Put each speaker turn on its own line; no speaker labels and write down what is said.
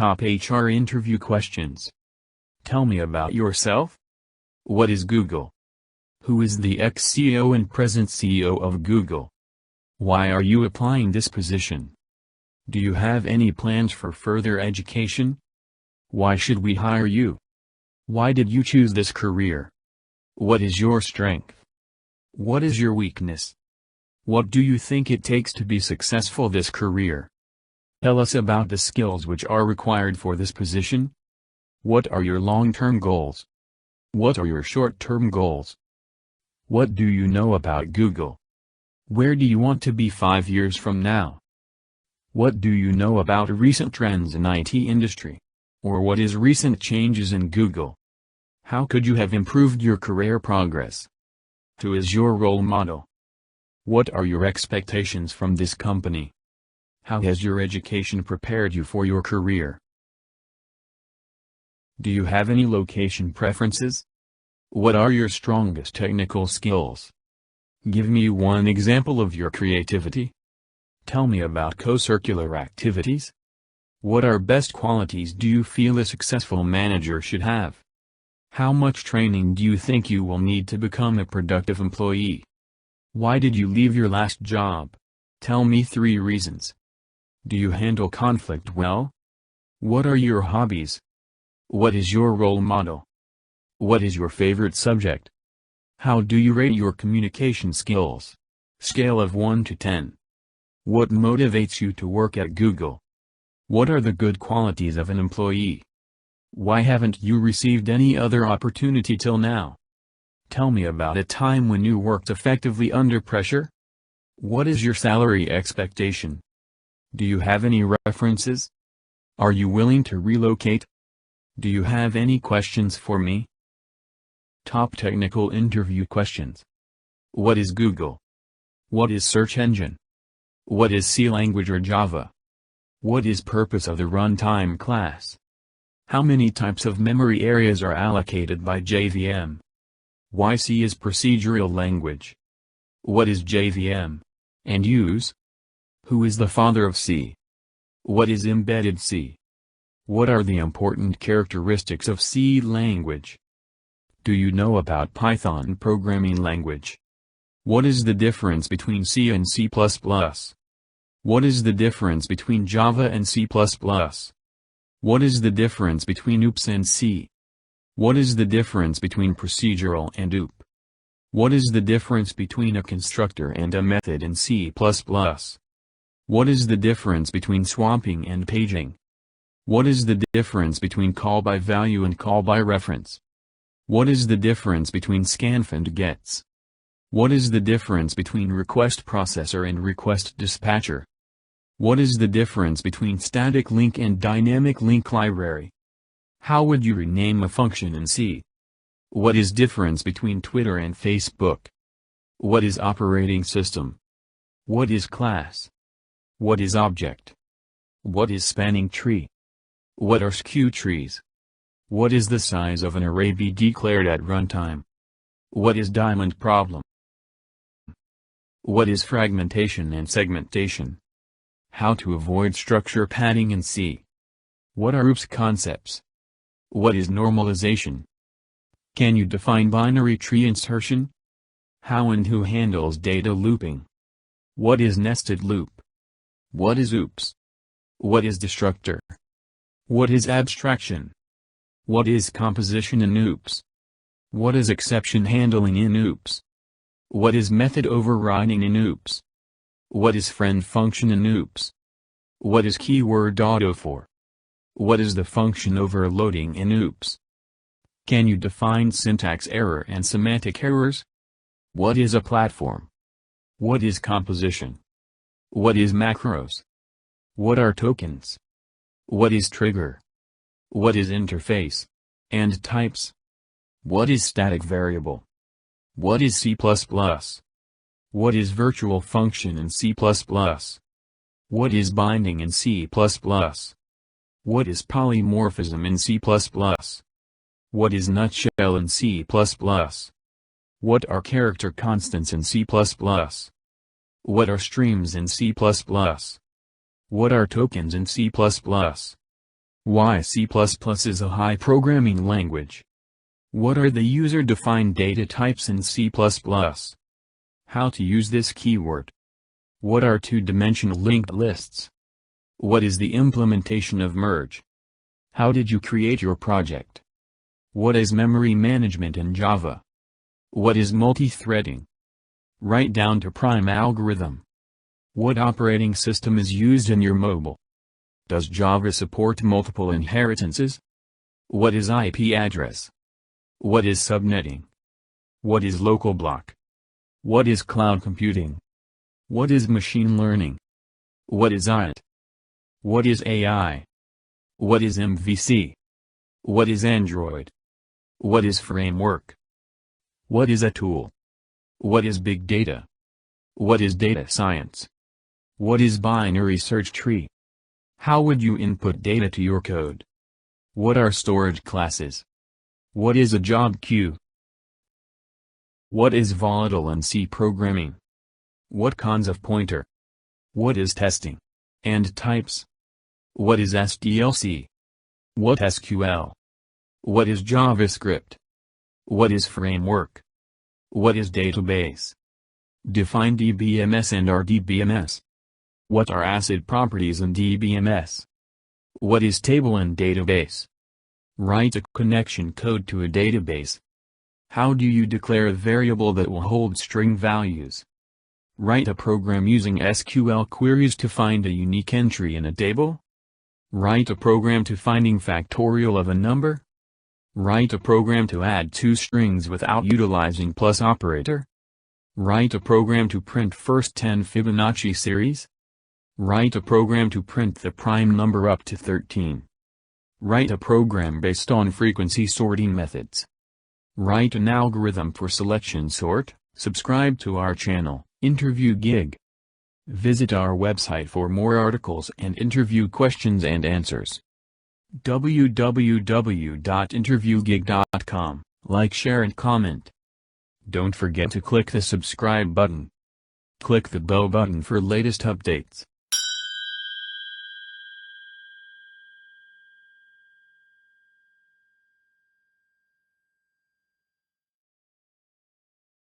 top HR interview questions. Tell me about yourself. What is Google? Who is the ex-CEO and present CEO of Google? Why are you applying this position? Do you have any plans for further education? Why should we hire you? Why did you choose this career? What is your strength? What is your weakness? What do you think it takes to be successful this career? Tell us about the skills which are required for this position. What are your long-term goals? What are your short-term goals? What do you know about Google? Where do you want to be 5 years from now? What do you know about recent trends in IT industry? Or what is recent changes in Google? How could you have improved your career progress? Who is your role model? What are your expectations from this company? How has your education prepared you for your career? Do you have any location preferences? What are your strongest technical skills? Give me one example of your creativity. Tell me about co-curricular activities. What are best qualities do you feel a successful manager should have? How much training do you think you will need to become a productive employee? Why did you leave your last job? Tell me 3 reasons. Do you handle conflict well? What are your hobbies? What is your role model? What is your favorite subject? How do you rate your communication skills? Scale of 1 to 10. What motivates you to work at Google? What are the good qualities of an employee? Why haven't you received any other opportunity till now? Tell me about a time when you worked effectively under pressure. What is your salary expectation? Do you have any references? Are you willing to relocate? Do you have any questions for me? Top technical interview questions. What is Google? What is search engine? What is C language or Java? What is purpose of the runtime class? How many types of memory areas are allocated by JVM? Why C is procedural language? What is JVM? And use? Who is the father of C? What is embedded C? What are the important characteristics of C language? Do you know about Python programming language? What is the difference between C and C++? What is the difference between Java and C++? What is the difference between OOPS and C? What is the difference between procedural and OOP? What is the difference between a constructor and a method in C++? What is the difference between swapping and paging? What is the difference between call by value and call by reference? What is the difference between scanf and gets? What is the difference between request processor and request dispatcher? What is the difference between static link and dynamic link library? How would you rename a function in C? What is difference between Twitter and Facebook? What is operating system? What is class? What is object? What is spanning tree? What are skew trees? What is the size of an array be declared at runtime? What is diamond problem? What is fragmentation and segmentation? How to avoid structure padding in C? What are OOPS concepts? What is normalization? Can you define binary tree insertion? How and who handles data looping? What is nested loop? What is OOPS? What is destructor? What is abstraction? What is composition in OOPS? What is exception handling in OOPS? What is method overriding in OOPS? What is friend function in OOPS? What is keyword autofor? What is the function overloading in OOPS? Can you define syntax error and semantic errors? What is a platform? What is composition? What is macros? What are tokens? What is trigger? What is interface? And types? What is static variable? What is C++? What is virtual function in C++? What is binding in C++? What is polymorphism in C++? What is nutshell in C++? What are character constants in C++? What are streams in C++? What are tokens in C++? Why C++ is a high programming language. What are the user-defined data types in C++? How to use this keyword. What are two-dimensional linked lists? What is the implementation of merge? How did you create your project? What is memory management in Java? What is multi-threading? Right down to prime algorithm. What operating system is used in your mobile? Does Java support multiple inheritances? What is IP address? What is subnetting? What is local block? What is cloud computing? What is machine learning? What is IoT? What is AI? What is MVC? What is Android? What is framework? What is a tool? What is big data? What is data science? What is binary search tree? How would you input data to your code? What are storage classes? What is a job queue? What is volatile in C programming? What kinds of pointer? What is testing? And types? What is SDLC? What SQL? What is JavaScript? What is framework? What is database? Define DBMS and RDBMS. What are ACID properties in DBMS? What is table and database? Write a connection code to a database. How do you declare a variable that will hold string values? Write a program using SQL queries to find a unique entry in a table. Write a program to finding factorial of a number. Write a program to add two strings without utilizing plus operator. Write a program to print first 10 Fibonacci series. Write a program to print the prime number up to 13. Write a program based on frequency sorting methods. Write an algorithm for selection sort. Subscribe to our channel, Interview Gig. Visit our website for more articles and interview questions and answers. www.interviewgig.com. Like, share and comment. Don't forget to click the subscribe button. Click the bell button for latest updates.